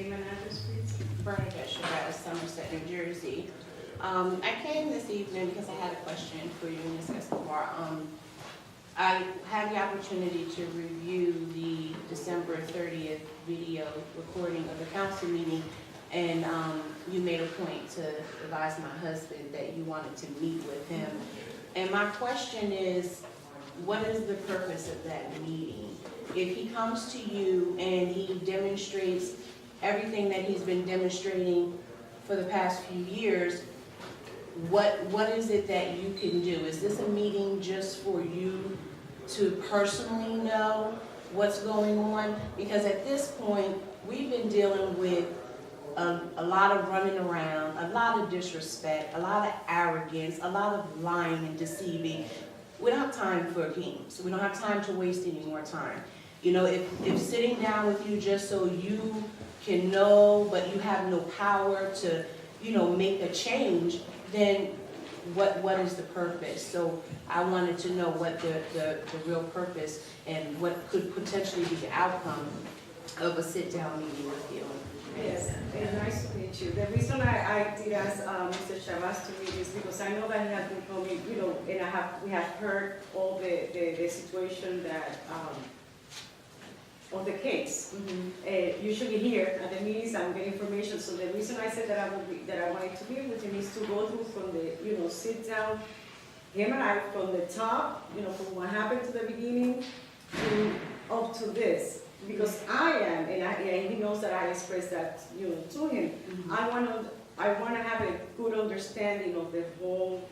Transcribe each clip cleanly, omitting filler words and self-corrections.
name and address, please? Bernadette Shabbat, Somerset, New Jersey. I came this evening because I had a question for you, Ms. Escobar. I had the opportunity to review the December 30th video recording of the council meeting, and you made a point to advise my husband that you wanted to meet with him. And my question is, what is the purpose of that meeting? If he comes to you and he demonstrates everything that he's been demonstrating for the past few years, what is it that you can do? Is this a meeting just for you to personally know what's going on? Because at this point, we've been dealing with a lot of running around, a lot of disrespect, a lot of arrogance, a lot of lying and deceiving. We don't have time for games. We don't have time to waste any more time. You know, if sitting down with you just so you can know, but you have no power to, you know, make a change, then what is the purpose? So I wanted to know what the real purpose and what could potentially be the outcome of a sit-down meeting with you. Yes, nice to meet you. The reason I did ask Mr. Chavas to meet is because I know that he has been coming, you know, and we have heard all the situation that, of the case. Usually here at the meetings, I'm getting information. So the reason I said that I wanted to meet with him is to go through from the, you know, sit down, him and I from the top, you know, from what happened to the beginning to up to this. Because I am, and he knows that I expressed that, you know, to him. I want to have a good understanding of the whole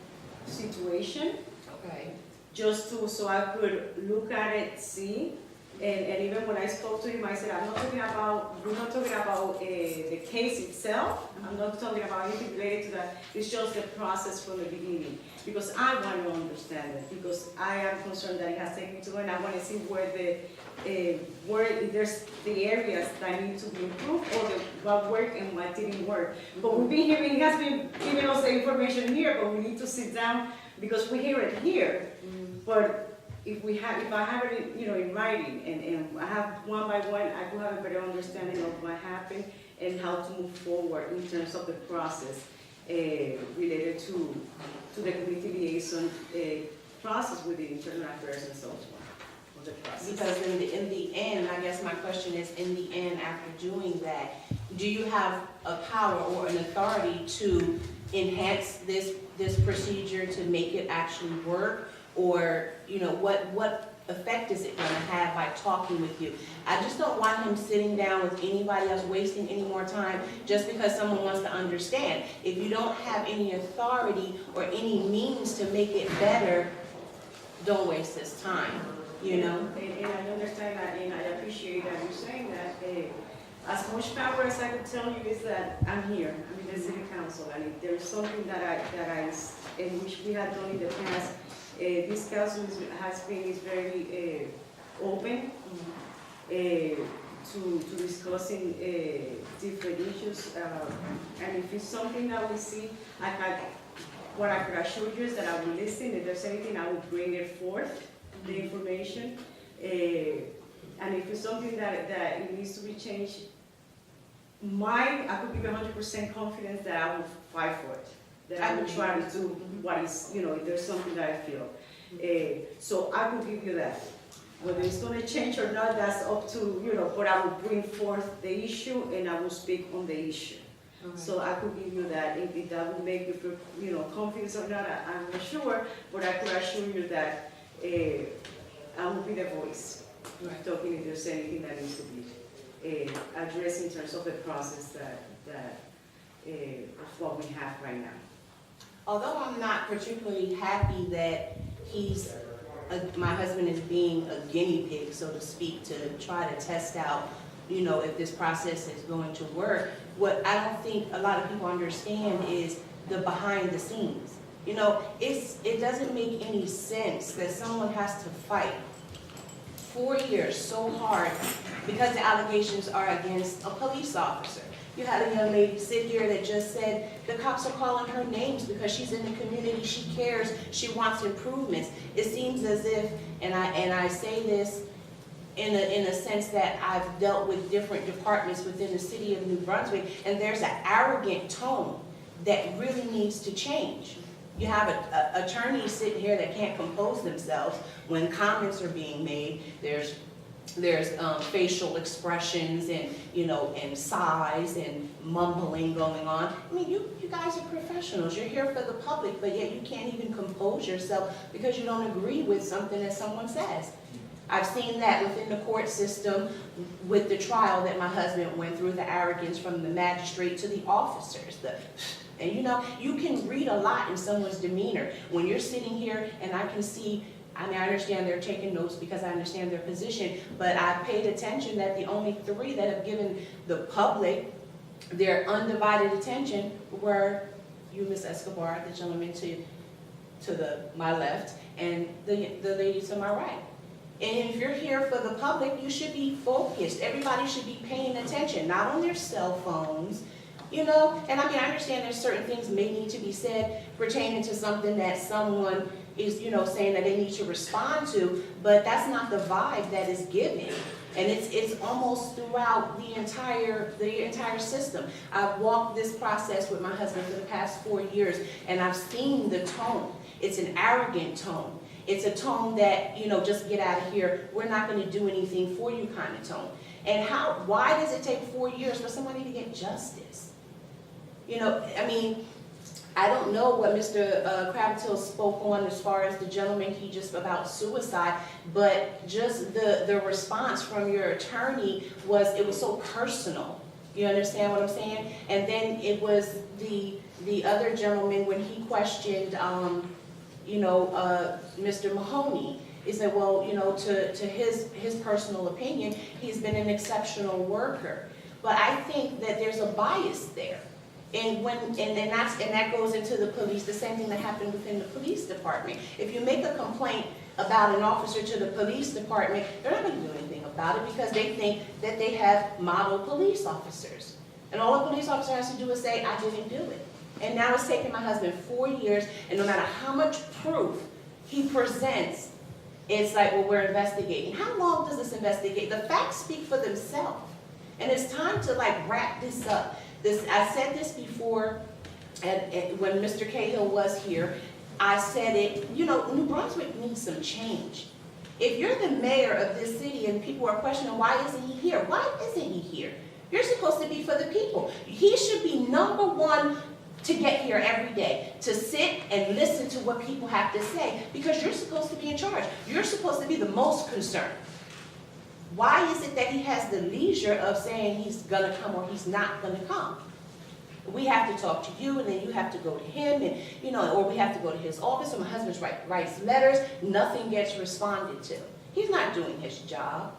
situation. Okay. Just to, so I could look at it, see, and even when I spoke to him, I said, we're not talking about the case itself. I'm not talking about anything related to that. It's just the process from the beginning. Because I want to understand it. Because I am concerned that it has taken me to, and I want to see where there's the areas that need to be improved, or what worked and what didn't work. But we've been hearing, he has been giving us the information here, but we need to sit down because we hear it here. But if I have it, you know, in writing, and I have one by one, I will have a better understanding of what happened and how to move forward in terms of the process related to the community liaison process with the internal affairs and so on. The process. Because in the end, I guess my question is, in the end, after doing that, do you have a power or an authority to enhance this procedure to make it actually work? Or, you know, what effect is it going to have by talking with you? I just don't want him sitting down with anybody else, wasting any more time just because someone wants to understand. If you don't have any authority or any means to make it better, don't waste his time, you know? And I understand that, and I appreciate that you're saying that. As much power as I could tell you is that I'm here, I'm in the city council, and if there's something in which we have done in the past, this council is very open to discussing different issues, and if it's something that we see, what I could assure you is that I will listen. If there's anything, I will bring it forth, the information, and if it's something that it needs to be changed, I could give you 100% confidence that I will fight for it. That I will try to do what is, you know, if there's something that I feel. So I will give you that. Whether it's going to change or not, that's up to, you know, but I will bring forth the issue and I will speak on the issue. Okay. So I could give you that. If that will make you feel, you know, confidence or not, I'm not sure, but I could assure you that I will be the voice. Right. Talking if there's anything that needs to be addressed in terms of the process of what we have right now. Although I'm not particularly happy that my husband is being a guinea pig, so to speak, to try to test out, you know, if this process is going to work, what I don't think a lot of people understand is the behind the scenes. You know, it doesn't make any sense that someone has to fight 4 years so hard because the allegations are against a police officer. You had a young lady sit here that just said the cops are calling her names because she's in the community, she cares, she wants improvements. It seems as if, and I say this in a sense that I've dealt with different departments within the city of New Brunswick, and there's an arrogant tone that really needs to change. You have attorneys sitting here that can't compose themselves when comments are being made. There's facial expressions and, and sighs and mumbling going on. I mean, you guys are professionals. You're here for the public, but yet you can't even compose yourself because you don't agree with something that someone says. I've seen that within the court system with the trial that my husband went through, the arrogance from the magistrate to the officers. And you can read a lot in someone's demeanor. When you're sitting here and I can see, I understand they're taking notes because I understand their position, but I paid attention that the only 3 that have given the public their undivided attention were you, Ms. Escobar, the gentleman to my left, and the lady to my right. And if you're here for the public, you should be focused. Everybody should be paying attention, not on their cell phones, And I understand there's certain things may need to be said pertaining to something that someone is, saying that they need to respond to, but that's not the vibe that is given. And it's almost throughout the entire system. I've walked this process with my husband for the past 4 years, and I've seen the tone. It's an arrogant tone. It's a tone that, just get out of here, we're not going to do anything for you kind of tone. And why does it take 4 years for somebody to get justice? I don't know what Mr. Crabtree spoke on as far as the gentleman, he just about suicide, but just the response from your attorney was so personal. You understand what I'm saying? And then it was the other gentleman when he questioned, Mr. Mahoney. He said, well, to his personal opinion, he's been an exceptional worker. But I think that there's a bias there. And that goes into the police, the same thing that happened within the police department. If you make a complaint about an officer to the police department, they're not going to do anything about it because they think that they have model police officers. And all a police officer has to do is say, I didn't do it. And now it's taken my husband 4 years, and no matter how much proof he presents, it's like, well, we're investigating. How long does this investigate? The facts speak for themselves. And it's time to wrap this up. I said this before when Mr. Cahill was here. I said it, New Brunswick needs some change. If you're the mayor of this city and people are questioning why isn't he here? Why isn't he here? You're supposed to be for the people. He should be number one to get here every day, to sit and listen to what people have to say, because you're supposed to be in charge. You're supposed to be the most concerned. Why is it that he has the leisure of saying he's going to come or he's not going to come? We have to talk to you, and then you have to go to him, and or we have to go to his office, or my husband writes letters. Nothing gets responded to. He's not doing his job.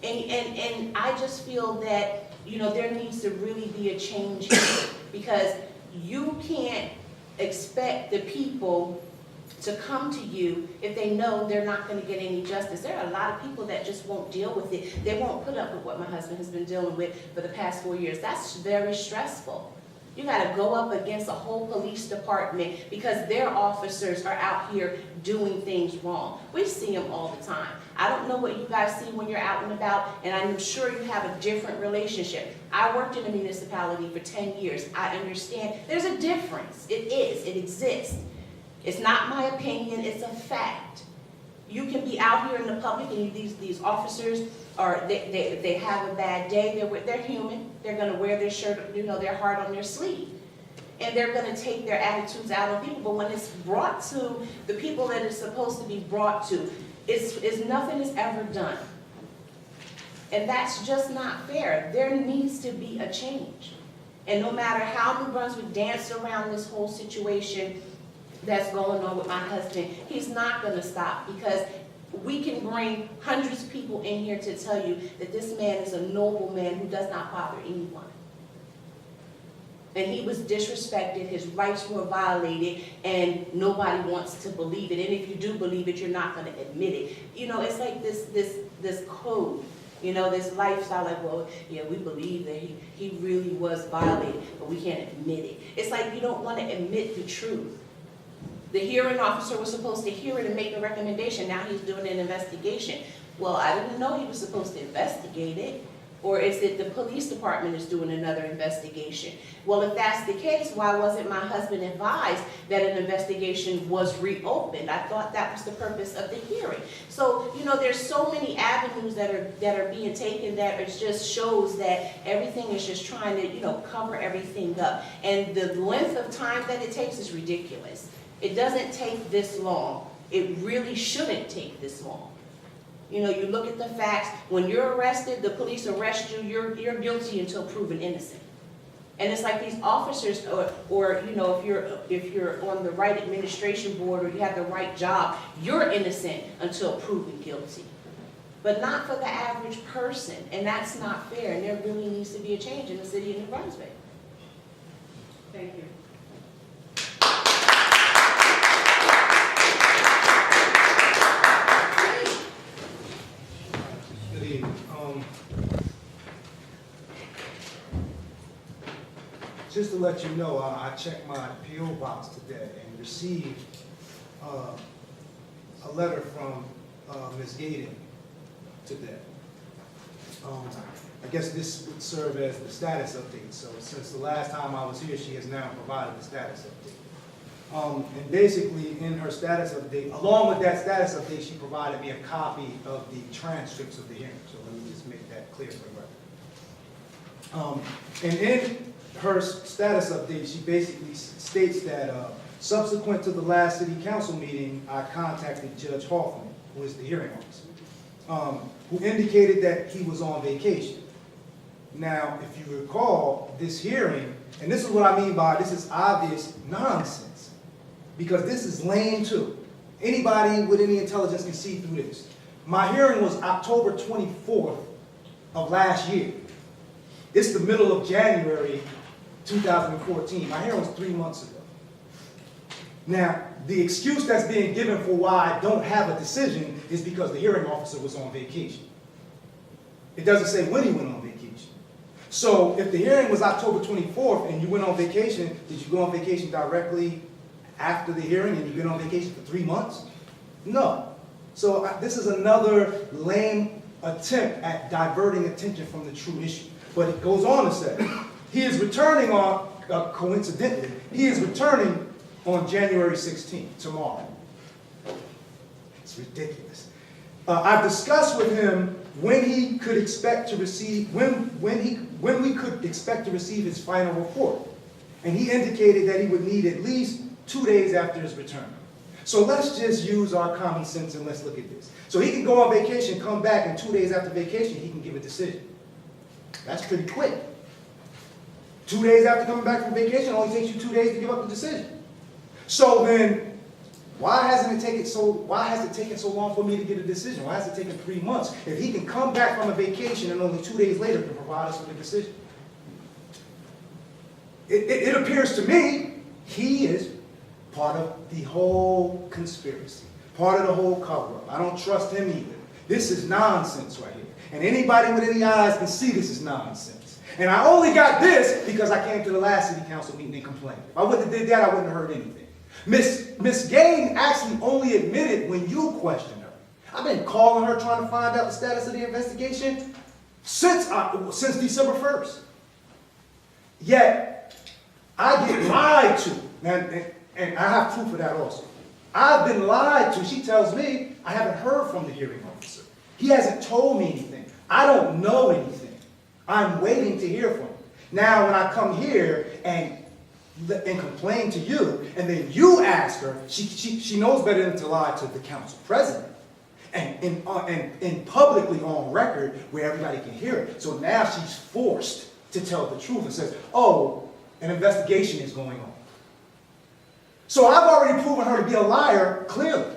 And I just feel that, there needs to really be a change here, because you can't expect the people to come to you if they know they're not going to get any justice. There are a lot of people that just won't deal with it. They won't put up with what my husband has been dealing with for the past 4 years. That's very stressful. You got to go up against a whole police department because their officers are out here doing things wrong. We see them all the time. I don't know what you guys see when you're out and about, and I'm sure you have a different relationship. I worked in a municipality for 10 years. I understand there's a difference. It exists. It's not my opinion, it's a fact. You can be out here in the public and these officers they have a bad day, they're human, they're gonna wear their shirt, their heart on their sleeve. And they're gonna take their attitudes out on people, but when it's brought to the people that it's supposed to be brought to, it's nothing is ever done. And that's just not fair. There needs to be a change. And no matter how New Brunswick danced around this whole situation that's going on with my husband, he's not going to stop, because we can bring hundreds of people in here to tell you that this man is a noble man who does not bother anyone. And he was disrespected, his rights were violated, and nobody wants to believe it. And if you do believe it, you're not going to admit it. It's like this code, this lifestyle, like, well, yeah, we believe that he really was violated, but we can't admit it. It's like you don't want to admit the truth. The hearing officer was supposed to hear it and make a recommendation. Now he's doing an investigation. Well, I didn't know he was supposed to investigate it. Or is it the police department is doing another investigation? Well, if that's the case, why wasn't my husband advised that an investigation was reopened? I thought that was the purpose of the hearing. So, you know, there's so many avenues that are being taken that it just shows that everything is just trying to, you know, cover everything up. And the length of time that it takes is ridiculous. It doesn't take this long. It really shouldn't take this long. You know, you look at the facts, when you're arrested, the police arrest you, you're guilty until proven innocent. And it's like these officers, or you know, if you're on the right administration board or you have the right job, you're innocent until proven guilty. But not for the average person, and that's not fair, and there really needs to be a change in the city of New Brunswick. Thank you. Just to let you know, I checked my P.O. box today and received a letter from Ms. Gaden today. I guess this would serve as the status update. So since the last time I was here, she has now provided the status update. And basically in her status update, along with that status update, she provided me a copy of the transcripts of the hearing. So let me just make that clear for the record. And in her status update, she basically states that subsequent to the last city council meeting, I contacted Judge Hoffman, who is the hearing officer, who indicated that he was on vacation. Now, if you recall, this hearing, and this is what I mean by this is obvious nonsense, because this is lame too. Anybody with any intelligence can see through this. My hearing was October 24th of last year. It's the middle of January 2014. My hearing was 3 months ago. Now, the excuse that's being given for why I don't have a decision is because the hearing officer was on vacation. It doesn't say when he went on vacation. So if the hearing was October 24th and you went on vacation, did you go on vacation directly after the hearing and you've been on vacation for 3 months? No. So this is another lame attempt at diverting attention from the true issue. But it goes on to say, he is returning on, coincidentally, he is returning on January 16th, tomorrow. It's ridiculous. I've discussed with him when he could expect to receive, when we could expect to receive his final report. And he indicated that he would need at least 2 days after his return. So let's just use our common sense and let's look at this. So he can go on vacation, come back, and 2 days after vacation, he can give a decision. That's pretty quick. 2 days after coming back from vacation, it only takes you 2 days to give up the decision. So then, why has it taken so long for me to get a decision? Why has it taken 3 months? If he can come back from a vacation and only 2 days later can provide us with a decision. It appears to me he is part of the whole conspiracy, part of the whole cover-up. I don't trust him either. This is nonsense right here. And anybody with any eyes can see this is nonsense. And I only got this because I came to the last city council meeting and complained. If I wouldn't have did that, I wouldn't have heard anything. Miss Gaden actually only admitted when you questioned her. I've been calling her trying to find out the status of the investigation since December 1st. Yet, I get lied to. And I have proof of that also. I've been lied to. She tells me I haven't heard from the hearing officer. He hasn't told me anything. I don't know anything. I'm waiting to hear from him. Now, when I come here and complain to you, and then you ask her, she knows better than to lie to the council president, and publicly on record where everybody can hear it. So now she's forced to tell the truth and says, oh, an investigation is going on. So I've already proven her to be a liar, clearly.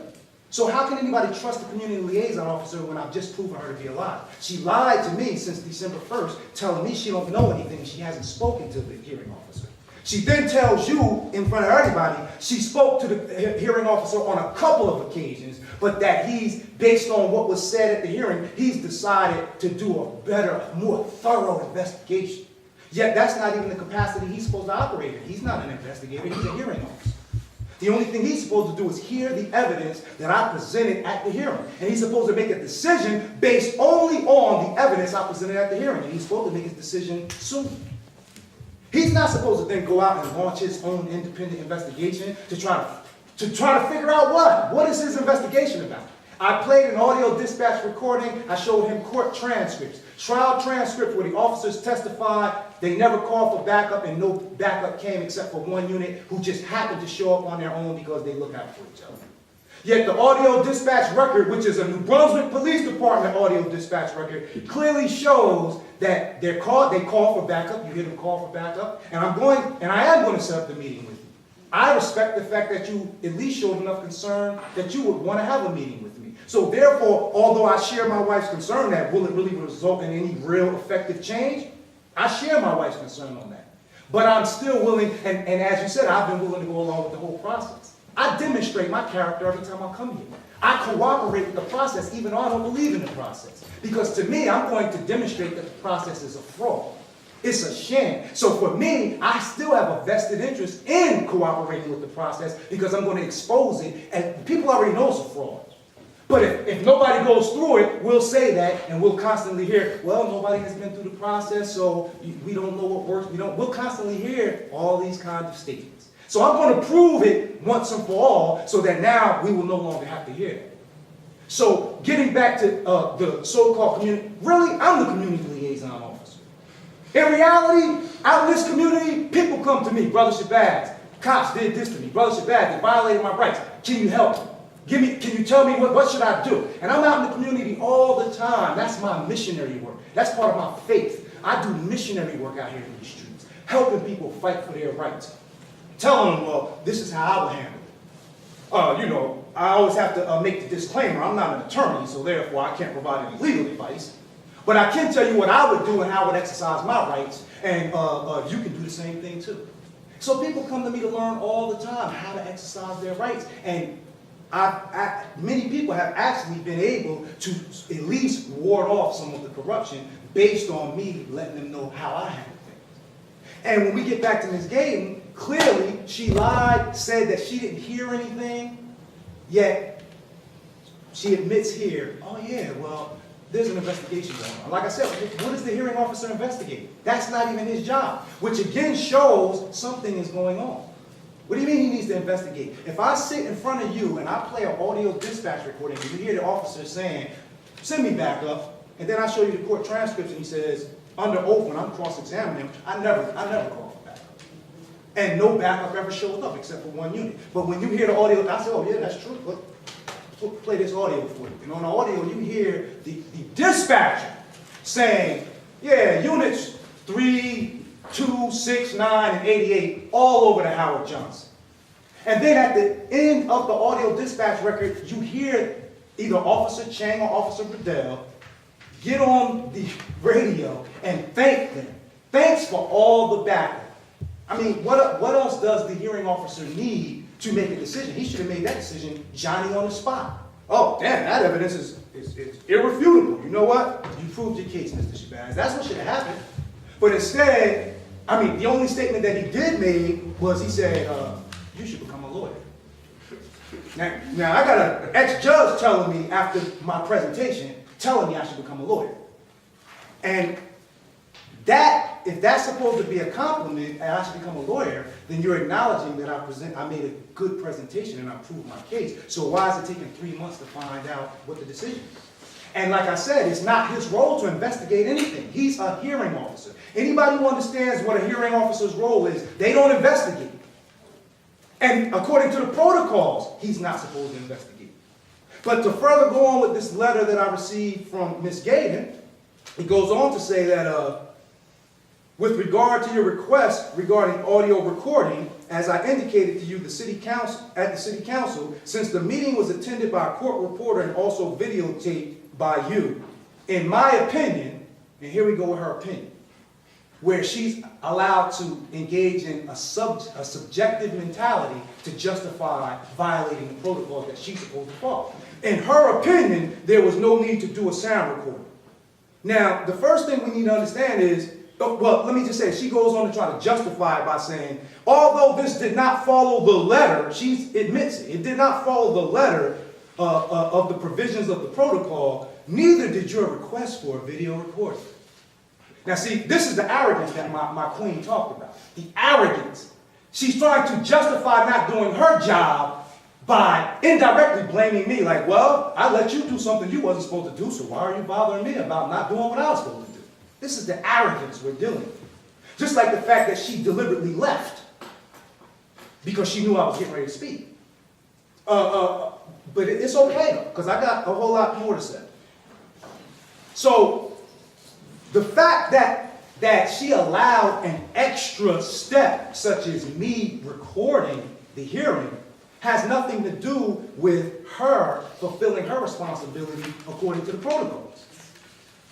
So how can anybody trust the community liaison officer when I've just proven her to be a liar? She lied to me since December 1st, telling me she don't know anything. She hasn't spoken to the hearing officer. She then tells you in front of everybody she spoke to the hearing officer on a couple of occasions, but that he's, based on what was said at the hearing, he's decided to do a better, more thorough investigation. Yet that's not even the capacity he's supposed to operate in. He's not an investigator, he's a hearing officer. The only thing he's supposed to do is hear the evidence that I presented at the hearing. And he's supposed to make a decision based only on the evidence I presented at the hearing. And he's supposed to make his decision soon. He's not supposed to then go out and launch his own independent investigation to try to figure out what? What is his investigation about? I played an audio dispatch recording. I showed him court transcripts, trial transcripts where the officers testified. They never called for backup, and no backup came except for one unit who just happened to show up on their own because they look out for each other. Yet the audio dispatch record, which is a New Brunswick Police Department audio dispatch record, clearly shows that they call for backup. You hear them call for backup, and I am going to set up the meeting with you. I respect the fact that you at least showed enough concern that you would want to have a meeting with me. So therefore, although I share my wife's concern that will it really result in any real effective change, I share my wife's concern on that. But I'm still willing, and as you said, I've been willing to go along with the whole process. I demonstrate my character every time I come here. I cooperate with the process even though I don't believe in the process. Because to me, I'm going to demonstrate that the process is a fraud. It's a sham. So for me, I still have a vested interest in cooperating with the process because I'm going to expose it, and people already know it's a fraud. But if nobody goes through it, we'll say that, and we'll constantly hear, well, nobody has been through the process, so we don't know what works. We'll constantly hear all these kinds of statements. So I'm going to prove it once and for all so that now we will no longer have to hear it. So getting back to the so-called community, really, I'm the community liaison officer. In reality, out in this community, people come to me, Brother Shabazz, cops did this to me, Brother Shabazz, they violated my rights. Can you help me? Can you tell me what should I do? And I'm out in the community all the time. That's my missionary work. That's part of my faith. I do missionary work out here in the streets, helping people fight for their rights. Telling them, well, this is how I would handle it. I always have to make the disclaimer, I'm not an attorney, so therefore I can't provide any legal advice. But I can tell you what I would do and how I would exercise my rights, and you can do the same thing too. So people come to me to learn all the time how to exercise their rights, and many people have actually been able to at least ward off some of the corruption based on me letting them know how I handle things. And when we get back to Ms. Gayden, clearly she lied, said that she didn't hear anything, yet she admits here, oh yeah, well, there's an investigation going on. Like I said, what is the hearing officer investigating? That's not even his job, which again shows something is going on. What do you mean he needs to investigate? If I sit in front of you and I play an audio dispatch recording and you hear the officer saying, send me back up, and then I show you the court transcripts and he says, under oath when I'm cross-examining him, I never call for backup. And no backup ever shows up except for one unit. But when you hear the audio, I say, oh yeah, that's true. Look, play this audio for you. And on the audio, you hear the dispatcher saying, yeah, units 3, 2, 6, 9, and 88, all over to Howard Johnson. And then at the end of the audio dispatch record, you hear either Officer Chang or Officer Riddell get on the radio and thank them. Thanks for all the backup. I mean, what else does the hearing officer need to make a decision? He should have made that decision Johnny on the spot. Oh, damn, that evidence is irrefutable. You know what? You proved your case, Mr. Shabazz. That's what should have happened. But instead, the only statement that he did make was he said, you should become a lawyer. Now I got an ex-judge telling me after my presentation, telling me I should become a lawyer. And that, if that's supposed to be a compliment and I should become a lawyer, then you're acknowledging that I made a good presentation and I proved my case. So why is it taking 3 months to find out what the decision is? And like I said, it's not his role to investigate anything. He's a hearing officer. Anybody who understands what a hearing officer's role is, they don't investigate. And according to the protocols, he's not supposed to investigate. But to further go on with this letter that I received from Ms. Gayden, it goes on to say that with regard to your request regarding audio recording, as I indicated to you at the City Council, since the meeting was attended by a court reporter and also videotaped by you, in my opinion, and here we go with her opinion, where she's allowed to engage in a subjective mentality to justify violating the protocols that she's supposed to follow. In her opinion, there was no need to do a sound recording. Now, the first thing we need to understand is Oh, well, let me just say, she goes on to try to justify it by saying, although this did not follow the letter, she admits it did not follow the letter of the provisions of the protocol, neither did your request for a video recording. Now see, this is the arrogance that my queen talked about. The arrogance. She's trying to justify not doing her job by indirectly blaming me, like, well, I let you do something you wasn't supposed to do, so why are you bothering me about not doing what I was supposed to do? This is the arrogance we're dealing with. Just like the fact that she deliberately left because she knew I was getting ready to speak. But it's okay, because I got a whole lot more to say. So, the fact that she allowed an extra step, such as me recording the hearing, has nothing to do with her fulfilling her responsibility according to the protocols.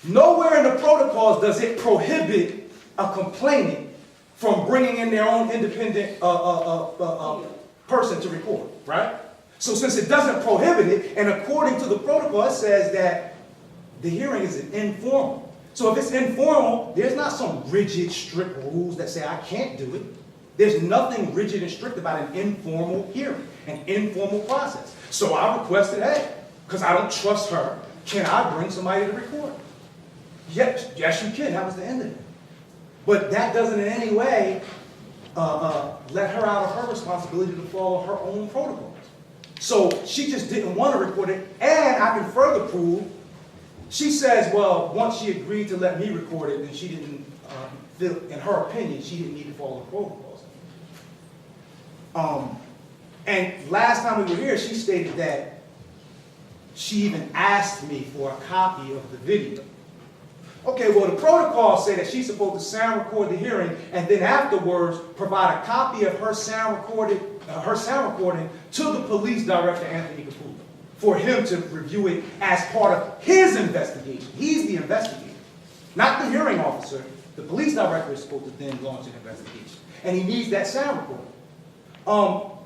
Nowhere in the protocols does it prohibit a complainant from bringing in their own independent person to record, right? So since it doesn't prohibit it, and according to the protocol, it says that the hearing is informal. So if it's informal, there's not some rigid, strict rules that say I can't do it. There's nothing rigid and strict about an informal hearing, an informal process. So I requested, hey, because I don't trust her, can I bring somebody to record? Yes, you can. That was the end of it. But that doesn't in any way let her out of her responsibility to follow her own protocols. So she just didn't want to record it, and I can further prove, she says, well, once she agreed to let me record it, then she didn't, in her opinion, she didn't need to follow the protocols. And last time we were here, she stated that she even asked me for a copy of the video. Okay, well, the protocols say that she's supposed to sound record the hearing and then afterwards provide a copy of her sound recording to the police director, Anthony Caputo, for him to review it as part of his investigation. He's the investigator, not the hearing officer. The police director is supposed to then launch an investigation, and he needs that sound recording.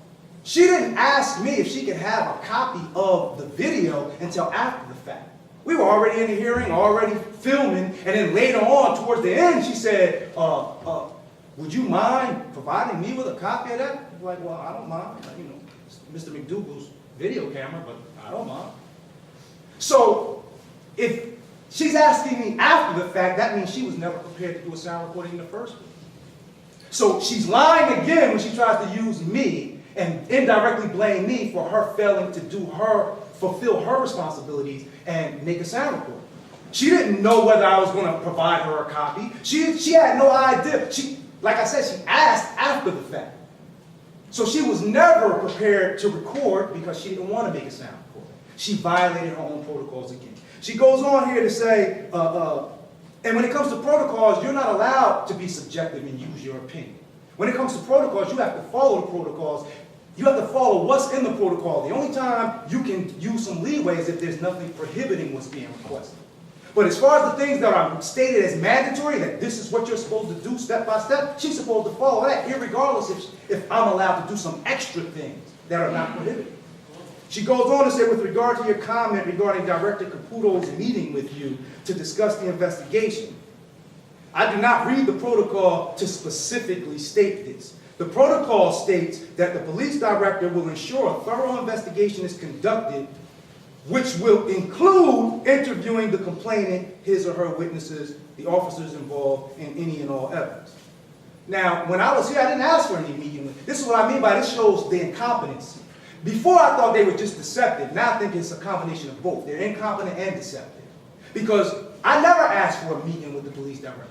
She didn't ask me if she could have a copy of the video until after the fact. We were already in the hearing, already filming, and then later on, towards the end, she said, would you mind providing me with a copy of that? I was like, well, I don't mind. You know, it's Mr. McDougal's video camera, but I don't mind. So, if she's asking me after the fact, that means she was never prepared to do a sound recording in the first place. So she's lying again when she tries to use me and indirectly blame me for her failing to fulfill her responsibilities and make a sound recording. She didn't know whether I was going to provide her a copy. She had no idea. Like I said, she asked after the fact. So she was never prepared to record because she didn't want to make a sound recording. She violated her own protocols again. She goes on here to say, and when it comes to protocols, you're not allowed to be subjective and use your opinion. When it comes to protocols, you have to follow the protocols. You have to follow what's in the protocol. The only time you can use some leeway is if there's nothing prohibiting what's being requested. But as far as the things that are stated as mandatory, that this is what you're supposed to do step by step, she's supposed to follow that, irregardless if I'm allowed to do some extra things that are not prohibited. She goes on to say, with regard to your comment regarding Director Caputo's meeting with you to discuss the investigation, I do not read the protocol to specifically state this. The protocol states that the police director will ensure a thorough investigation is conducted, which will include interviewing the complainant, his or her witnesses, the officers involved, and any and all evidence. Now, when I was here, I didn't ask for any meeting. This is what I mean by this shows the incompetency. Before I thought they were just deceptive. Now I think it's a combination of both. They're incompetent and deceptive. Because I never asked for a meeting with the police director.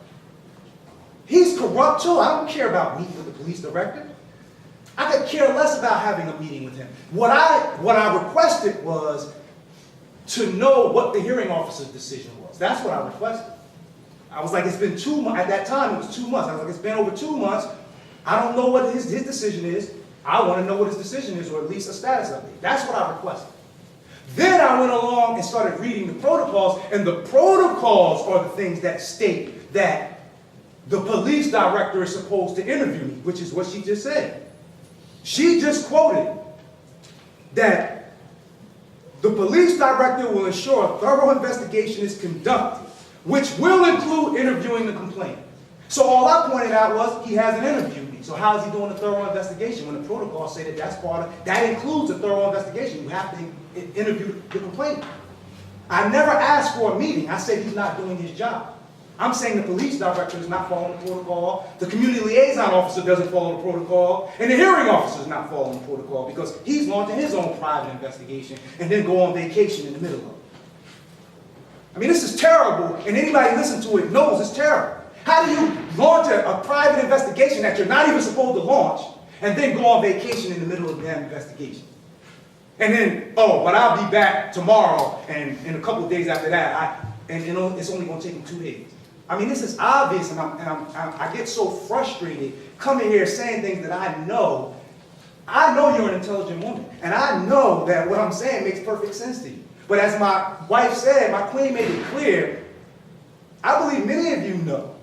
He's corrupt too. I don't care about meeting with the police director. I could care less about having a meeting with him. What I requested was to know what the hearing officer's decision was. That's what I requested. I was like, it's been 2 months. At that time, it was 2 months. I was like, it's been over 2 months. I don't know what his decision is. I want to know what his decision is, or at least a status update. That's what I requested. Then I went along and started reading the protocols, and the protocols are the things that state that the police director is supposed to interview me, which is what she just said. She just quoted that the police director will ensure a thorough investigation is conducted, which will include interviewing the complainant. So all I pointed out was he hasn't interviewed me. So how is he doing a thorough investigation when the protocols say that that includes a thorough investigation? You have to interview the complainant. I never asked for a meeting. I said he's not doing his job. I'm saying the police director is not following the protocol, the community liaison officer doesn't follow the protocol, and the hearing officer is not following the protocol because he's launching his own private investigation and then go on vacation in the middle of it. I mean, this is terrible, and anybody listen to it knows it's terrible. How do you launch a private investigation that you're not even supposed to launch and then go on vacation in the middle of the damn investigation? And then, oh, but I'll be back tomorrow, and in a couple of days after that, it's only going to take me 2 days. I mean, this is obvious, and I get so frustrated coming here saying things that I know you're an intelligent woman, and I know that what I'm saying makes perfect sense to you. But as my wife said, my queen made it clear, I believe many of you know.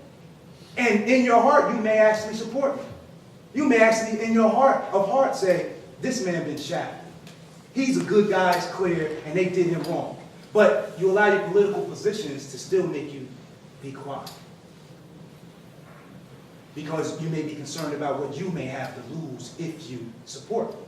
And in your heart, you may actually support me. You may actually, in your heart of hearts, say, this man been shackled. He's a good guy, it's clear, and they did him wrong. But you allow your political positions to still make you be quiet. Because you may be concerned about what you may have to lose if you support me.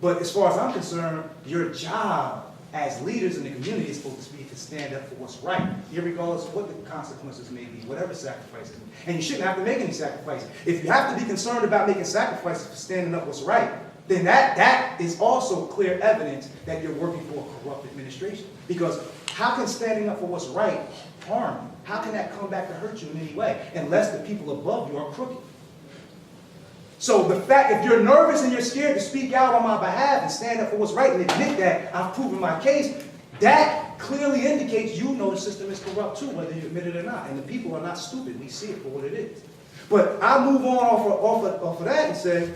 But as far as I'm concerned, your job as leaders in the community is supposed to be to stand up for what's right, irregardless of what the consequences may be, whatever sacrifices. And you shouldn't have to make any sacrifices. If you have to be concerned about making sacrifices for standing up what's right, then that is also clear evidence that you're working for a corrupt administration. Because how can standing up for what's right harm you? How can that come back to hurt you in any way? Unless the people above you are crooked. So the fact, if you're nervous and you're scared to speak out on my behalf and stand up for what's right and admit that I've proven my case, that clearly indicates you know the system is corrupt too, whether you admit it or not. And the people are not stupid. We see it for what it is. But I move on off of that and say,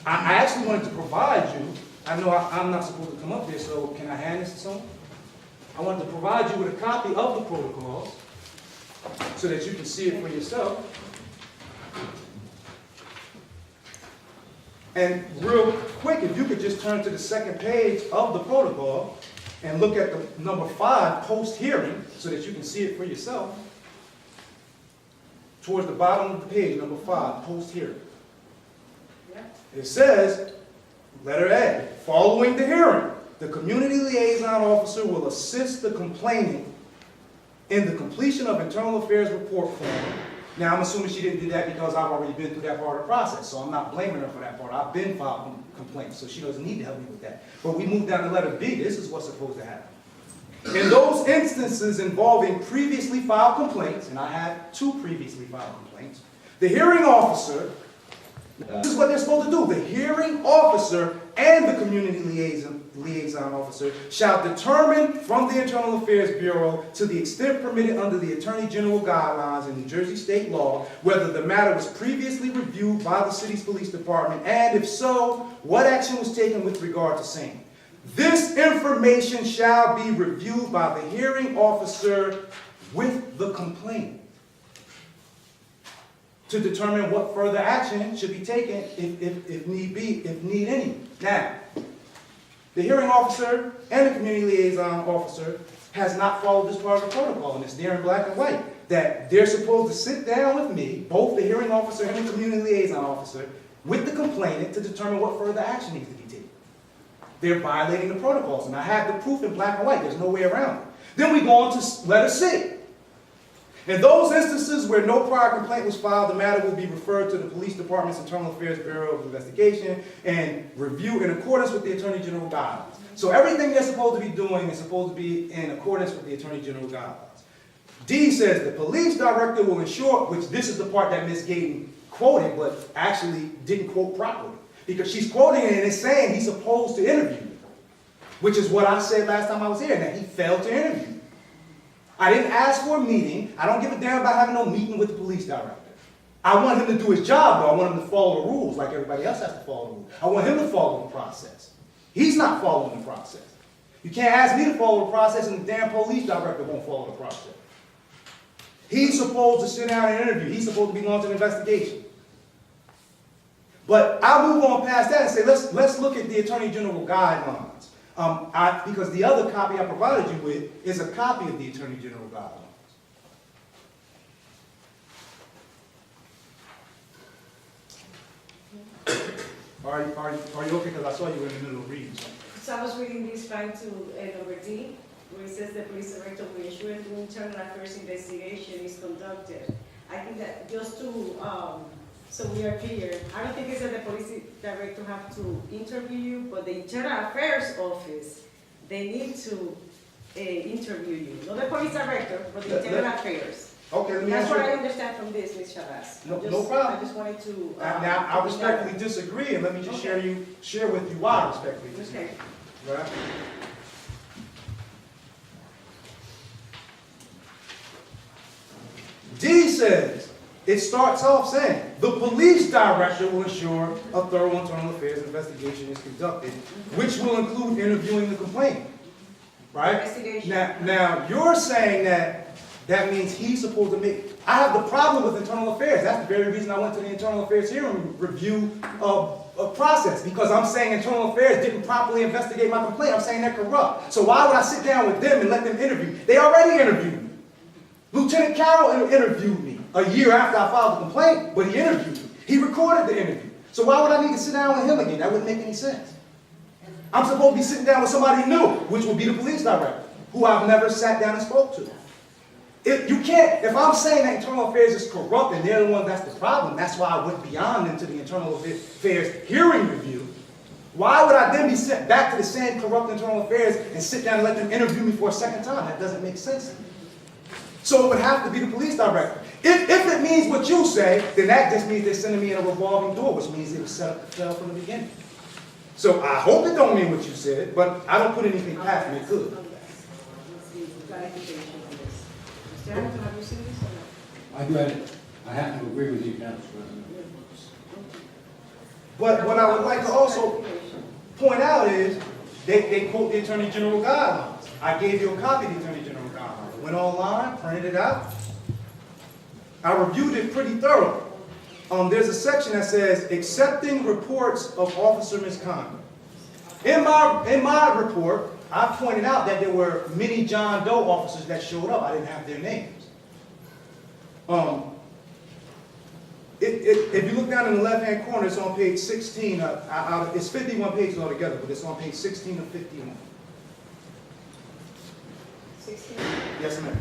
I actually wanted to provide you, I know I'm not supposed to come up here, so can I hand this to someone? I wanted to provide you with a copy of the protocols so that you can see it for yourself. And real quick, if you could just turn to the second page of the protocol and look at the number 5, post-hearing, so that you can see it for yourself. Towards the bottom of the page, number 5, post-hearing. It says, letter A, following the hearing, the community liaison officer will assist the complainant in the completion of internal affairs report form. Now, I'm assuming she didn't do that because I've already been through that part of the process, so I'm not blaming her for that part. I've been filing complaints, so she doesn't need to help me with that. But we move down to letter B. This is what's supposed to happen. In those instances involving previously filed complaints, and I had 2 previously filed complaints, the hearing officer, this is what they're supposed to do. The hearing officer and the community liaison officer shall determine from the Internal Affairs Bureau, to the extent permitted under the Attorney General guidelines and New Jersey state law, whether the matter was previously reviewed by the city's police department, and if so, what action was taken with regard to same. This information shall be reviewed by the hearing officer with the complainant to determine what further action should be taken if need any. Now, the hearing officer and the community liaison officer has not followed this part of the protocol, and it's there in black and white, that they're supposed to sit down with me, both the hearing officer and the community liaison officer, with the complainant to determine what further action needs to be taken. They're violating the protocols, and I have the proof in black and white. There's no way around it. Then we go on to letter C. In those instances where no prior complaint was filed, the matter will be referred to the Police Department's Internal Affairs Bureau of Investigation and review in accordance with the Attorney General guidelines. So everything they're supposed to be doing is supposed to be in accordance with the Attorney General guidelines. D says the police director will ensure, which this is the part that Ms. Gayden quoted, but actually didn't quote properly. Because she's quoting it and it's saying he's supposed to interview me, which is what I said last time I was here, that he failed to interview me. I didn't ask for a meeting. I don't give a damn about having no meeting with the police director. I want him to do his job, though. I want him to follow the rules like everybody else has to follow the rules. I want him to follow the process. He's not following the process. You can't ask me to follow the process and the damn police director won't follow the process. He's supposed to sit down and interview. He's supposed to be launching an investigation. But I'll move on past that and say, let's look at the Attorney General guidelines. Because the other copy I provided you with is a copy of the Attorney General guidelines. Are you okay? Because I saw you were in the middle of reading something. So I was reading this back to number D, where it says the police director will ensure the internal affairs investigation is conducted. I think that just to, so we are clear, I don't think it's that the police director have to interview you, but the internal affairs office, they need to interview you. Not the police director, but the internal affairs. Okay, let me That's ask what I you. understand from this, Ms. Chavez. No problem. I just wanted to. Now, I respectfully disagree, and let me just share with you why I respectfully disagree. Okay. Right? D says, it starts off saying, the police director will ensure a thorough internal affairs investigation is conducted, which will include interviewing the complainant. Right? Investigation. Now you're saying that means he's supposed to make, I have the problem with internal affairs. That's the very reason I went to the internal affairs hearing review process, because I'm saying internal affairs didn't properly investigate my complaint. I'm saying they're corrupt. So why would I sit down with them and let them interview? They already interviewed me. Lieutenant Carroll interviewed me a year after I filed the complaint, but he interviewed me. He recorded the interview. So why would I need to sit down with him again? That wouldn't make any sense. I'm supposed to be sitting down with somebody new, which would be the police director, who I've never sat down and spoke to. You can't, if I'm saying that internal affairs is corrupt and they're the one that's the problem, that's why I went beyond into the internal affairs hearing review. Why would I then be sent back to the same corrupt internal affairs and sit down and let them interview me for a second time? That doesn't make sense. So it would have to be the police director. If it means what you say, then that just means they're sending me in a revolving door, which means it was set up to fail from the beginning. So I hope it don't mean what you said, but I don't put anything past me. It could. Let's see, clarification on this. Mr. Hamilton, have you seen this or not? I read it. I happen to agree with you, Council President. But what I would like to also point out is they quote the Attorney General guidelines. I gave you a copy of the Attorney General guidelines. I went online, printed it out. I reviewed it pretty thoroughly. There's a section that says accepting reports of officer misconduct. In my report, I pointed out that there were many John Doe officers that showed up. I didn't have their names. If you look down in the left-hand corner, it's on page 16. It's 51 pages altogether, but it's on page 16 of 51. 16. Yes, ma'am.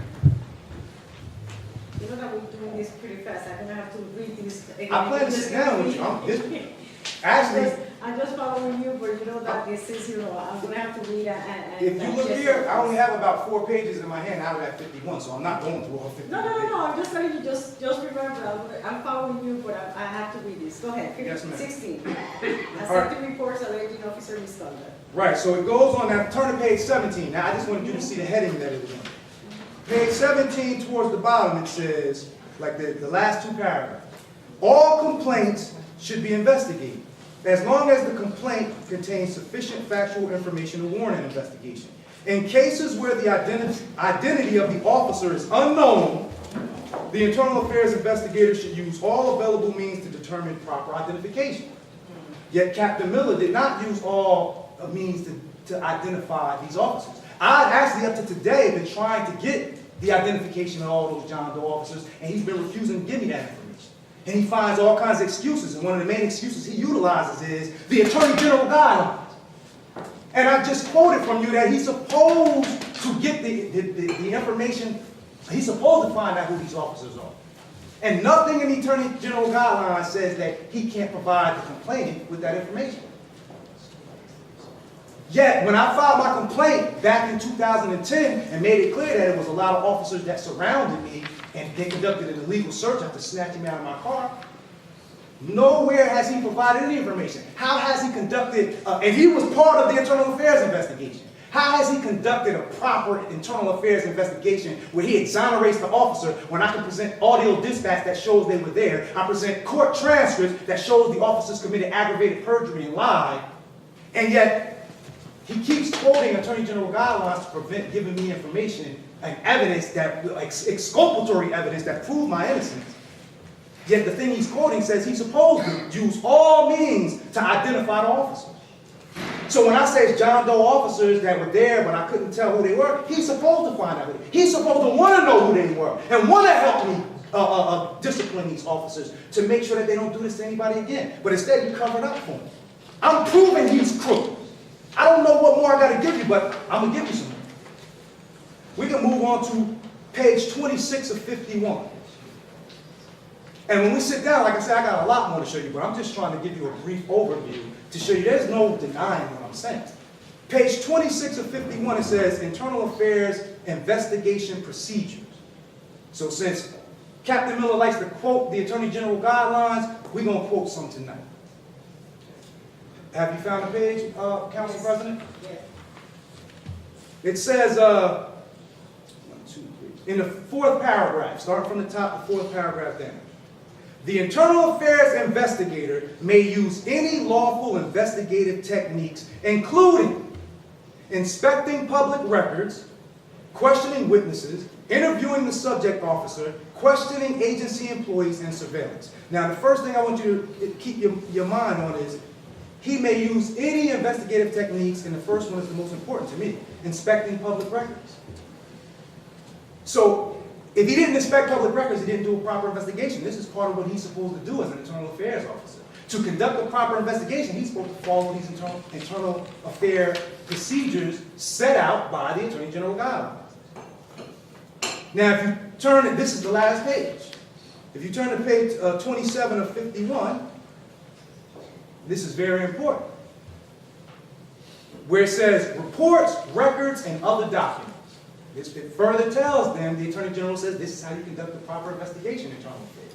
You know that we're doing this pretty fast. I'm gonna have to read this again. I plan to sit down with you. I'm just following you, but you know that this is, I'm gonna have to read and. if you look here, I only have about 4 pages in my hand out of that 51, so I'm not going through all 51 pages. No, I'm just telling you, just remember, I'm following you, but I have to read this. Go ahead. Yes, ma'am. 16. Accepting reports alleging officer misconduct. Right, so it goes on now, turn to page 17. Now, I just wanted you to see the heading that it was on. Page 17, towards the bottom, it says, like the last 2 paragraphs, all complaints should be investigated, as long as the complaint contains sufficient factual information to warrant an investigation. In cases where the identity of the officer is unknown, the internal affairs investigator should use all available means to determine proper identification. Yet Captain Miller did not use all means to identify these officers. I actually, up to today, been trying to get the identification of all those John Doe officers, and he's been refusing to give me that information. And he finds all kinds of excuses, and one of the main excuses he utilizes is the Attorney General guidelines. And I just quoted from you that he's supposed to get the information, he's supposed to find out who these officers are. And nothing in the Attorney General guidelines says that he can't provide the complainant with that information. Yet, when I filed my complaint back in 2010 and made it clear that it was a lot of officers that surrounded me and they conducted an illegal search after snatching me out of my car, nowhere has he provided any information. How has he conducted, and he was part of the internal affairs investigation, how has he conducted a proper internal affairs investigation where he exonerates the officer when I can present audio dispatch that shows they were there, I present court transcripts that shows the officers committed aggravated perjury and lied, and yet he keeps quoting Attorney General guidelines to prevent giving me information and evidence that, like exculpatory evidence that prove my innocence. Yet the thing he's quoting says he's supposed to use all means to identify the officers. So when I say it's John Doe officers that were there, but I couldn't tell who they were, he's supposed to find out who they were. He's supposed to want to know who they were and want to help me discipline these officers to make sure that they don't do this to anybody again. But instead, you cover it up for him. I'm proving he's crooked. I don't know what more I got to give you, but I'm going to give you some more. We can move on to page 26 of 51. And when we sit down, like I said, I got a lot more to show you, but I'm just trying to give you a brief overview to show you there's no denying what I'm saying. Page 26 of 51, it says Internal Affairs Investigation Procedures. So since Captain Miller likes to quote the Attorney General guidelines, we're going to quote some tonight. Have you found the page, Council President? Yes. It says, in the fourth paragraph, starting from the top, the fourth paragraph down. The Internal Affairs investigator may use any lawful investigative techniques, including inspecting public records, questioning witnesses, interviewing the subject officer, questioning agency employees, and surveillance. Now, the first thing I want you to keep your mind on is he may use any investigative techniques, and the first one is the most important to me, inspecting public records. So, if he didn't inspect public records, he didn't do a proper investigation. This is part of what he's supposed to do as an internal affairs officer. To conduct a proper investigation, he's supposed to follow these internal affair procedures set out by the Attorney General guidelines. Now, if you turn it, this is the last page. If you turn to page 27 of 51, this is very important. Where it says, reports, records, and other documents. It further tells them, the Attorney General says, this is how you conduct a proper investigation in internal affairs.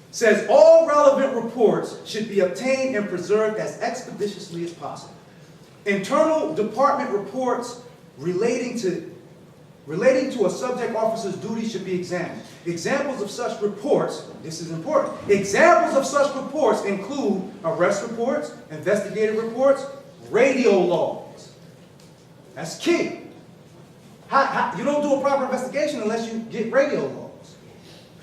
It says, all relevant reports should be obtained and preserved as expeditiously as possible. Internal department reports relating to a subject officer's duties should be examined. Examples of such reports, this is important, examples of such reports include arrest reports, investigative reports, radio logs. That's key. You don't do a proper investigation unless you get radio logs,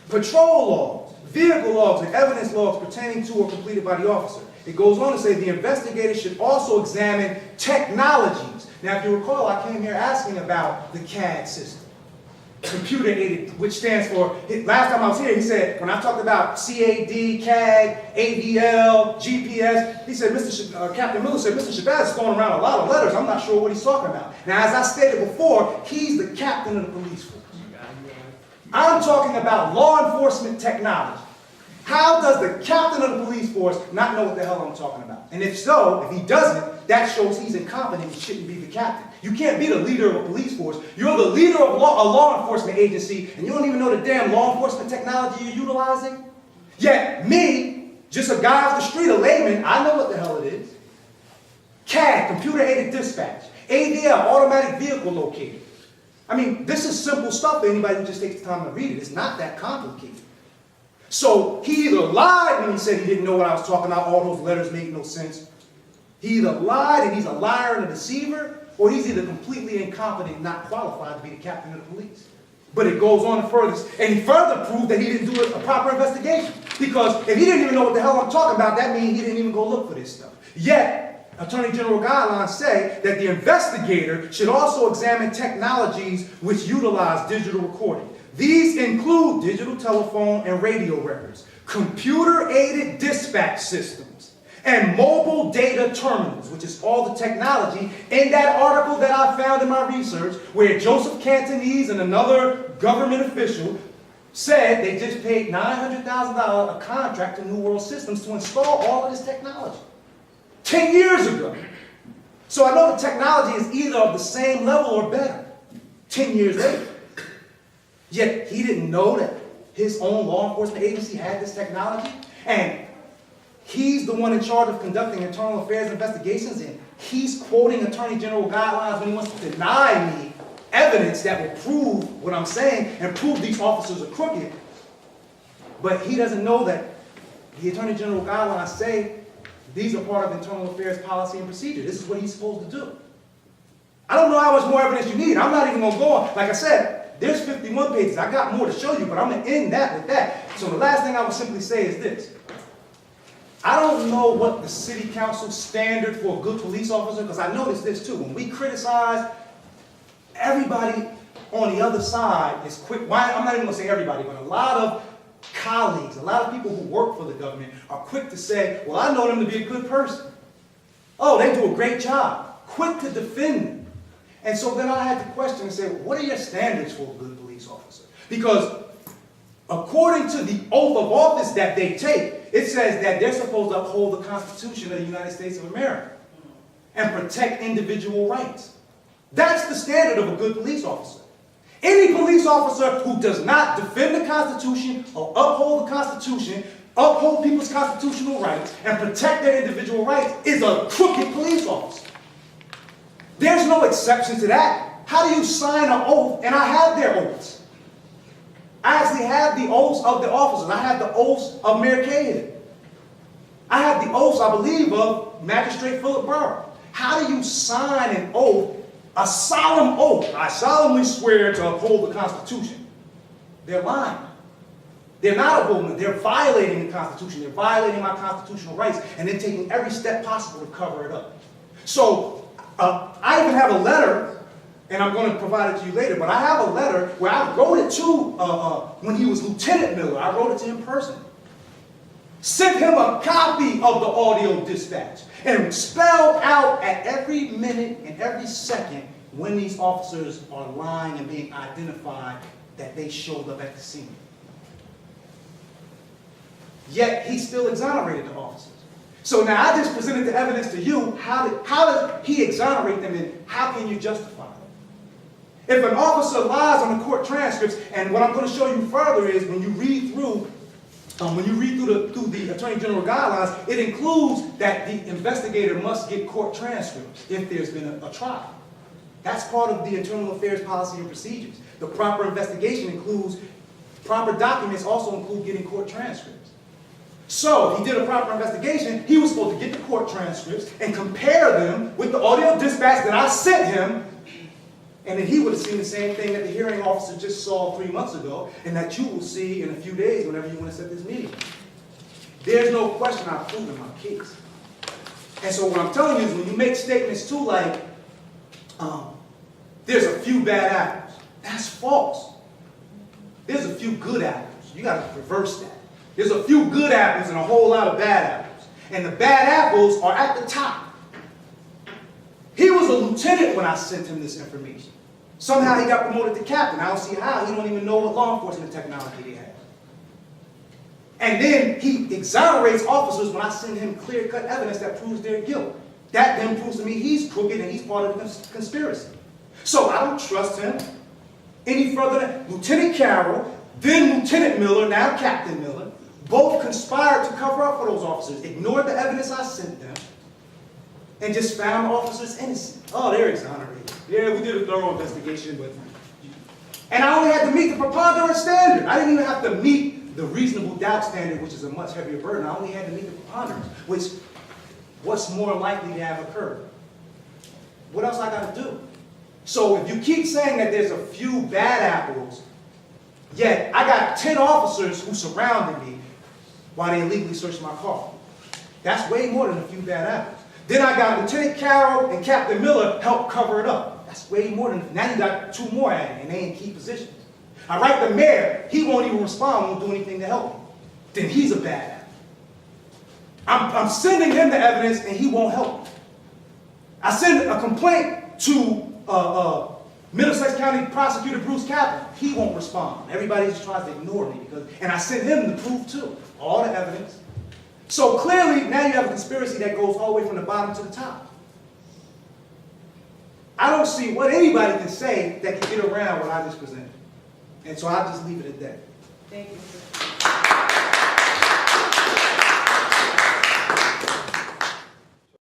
patrol logs, vehicle logs, and evidence logs pertaining to or completed by the officer. It goes on to say the investigator should also examine technologies. Now, if you recall, I came here asking about the CAD system, computer-aided, which stands for, last time I was here, he said, when I talked about CAD, CAD, ADL, GPS, he said, Captain Miller said, Mr. Shabazz is throwing around a lot of letters. I'm not sure what he's talking about. Now, as I stated before, he's the captain of the police force. I'm talking about law enforcement technology. How does the captain of the police force not know what the hell I'm talking about? And if so, if he doesn't, that shows he's incompetent and shouldn't be the captain. You can't be the leader of a police force. You're the leader of a law enforcement agency, and you don't even know the damn law enforcement technology you're utilizing? Yet, me, just a guy off the street, a layman, I know what the hell it is. CAD, computer-aided dispatch. ADL, automatic vehicle locator. I mean, this is simple stuff for anybody who just takes the time to read it. It's not that complicated. So, he either lied when he said he didn't know what I was talking about, all those letters make no sense. He either lied and he's a liar and a deceiver, or he's either completely incompetent and not qualified to be the captain of the police. But it goes on further, and he further proved that he didn't do a proper investigation. Because if he didn't even know what the hell I'm talking about, that means he didn't even go look for this stuff. Yet, Attorney General guidelines say that the investigator should also examine technologies which utilize digital recording. These include digital telephone and radio records, computer-aided dispatch systems, and mobile data terminals, which is all the technology in that article that I found in my research, where Joseph Cantonese and another government official said they just paid $900,000 a contract to New World Systems to install all of this technology 10 years ago. So I know the technology is either of the same level or better 10 years later. Yet he didn't know that his own law enforcement agency had this technology, and he's the one in charge of conducting internal affairs investigations, and he's quoting Attorney General guidelines when he wants to deny me evidence that will prove what I'm saying and prove these officers are crooked. But he doesn't know that the Attorney General guidelines say these are part of internal affairs policy and procedure. This is what he's supposed to do. I don't know how much more evidence you need. I'm not even going to go on. Like I said, there's 51 pages. I got more to show you, but I'm going to end that with that. So the last thing I will simply say is this. I don't know what the city council standard for a good police officer, because I noticed this too. When we criticize, everybody on the other side is quick. Why? I'm not even going to say everybody, but a lot of colleagues, a lot of people who work for the government are quick to say, well, I know them to be a good person. Oh, they do a great job. Quick to defend them. And so then I had to question and say, what are your standards for a good police officer? Because according to the oath of office that they take, it says that they're supposed to uphold the Constitution of the United States of America and protect individual rights. That's the standard of a good police officer. Any police officer who does not defend the Constitution or uphold the Constitution, uphold people's constitutional rights, and protect their individual rights is a crooked police officer. There's no exception to that. How do you sign an oath? And I have their oaths. I actually have the oaths of the officers. I have the oaths of Mayor Cahill. I have the oaths, I believe, of Magistrate Philip Burr. How do you sign an oath, a solemn oath? I solemnly swear to uphold the Constitution. They're lying. They're not upholding it. They're violating the Constitution. They're violating my constitutional rights, and they're taking every step possible to cover it up. So, I even have a letter, and I'm going to provide it to you later, but I have a letter where I wrote it to, when he was Lieutenant Miller, I wrote it to him personally. Sent him a copy of the audio dispatch, and spelled out at every minute and every second when these officers are lying and being identified that they showed up at the scene. Yet, he still exonerated the officers. So now I just presented the evidence to you. How does he exonerate them, and how can you justify it? If an officer lies on the court transcripts, and what I'm going to show you further is when you read through the Attorney General guidelines, it includes that the investigator must get court transcripts if there's been a trial. That's part of the Internal Affairs Policy and Procedures. The proper investigation includes, proper documents also include getting court transcripts. So, if he did a proper investigation, he was supposed to get the court transcripts and compare them with the audio dispatch that I sent him, and then he would have seen the same thing that the hearing officer just saw 3 months ago, and that you will see in a few days whenever you want to set this meeting. There's no question I've proven my case. And so what I'm telling you is when you make statements too like, there's a few bad apples, that's false. There's a few good apples. You got to reverse that. There's a few good apples and a whole lot of bad apples. And the bad apples are at the top. He was a lieutenant when I sent him this information. Somehow he got promoted to captain. I don't see how. He don't even know what law enforcement technology they have. And then he exonerates officers when I send him clear-cut evidence that proves their guilt. That then proves to me he's crooked and he's part of the conspiracy. So I don't trust him any further than Lieutenant Carroll, then Lieutenant Miller, now Captain Miller, both conspired to cover up for those officers, ignored the evidence I sent them, and just found officers innocent. Oh, they're exonerated. Yeah, we did a thorough investigation, but... And I only had to meet the preponderance standard. I didn't even have to meet the reasonable doubt standard, which is a much heavier burden. I only had to meet the preponderance, which, what's more likely to have occurred? What else I got to do? So if you keep saying that there's a few bad apples, yet I got 10 officers who surrounded me while they illegally searched my car. That's way more than a few bad apples. Then I got Lieutenant Carroll and Captain Miller help cover it up. That's way more than, now you got 2 more added, and they in key positions. I write the mayor, he won't even respond, won't do anything to help me. Then he's a bad apple. I'm sending him the evidence, and he won't help me. I send a complaint to Middlesex County Prosecutor Bruce Kaplan. He won't respond. Everybody just tries to ignore me, and I sent him the proof too, all the evidence. So clearly, now you have a conspiracy that goes all the way from the bottom to the top. I don't see what anybody can say that can get around what I just presented. And so I'll just leave it at that. Thank you, sir.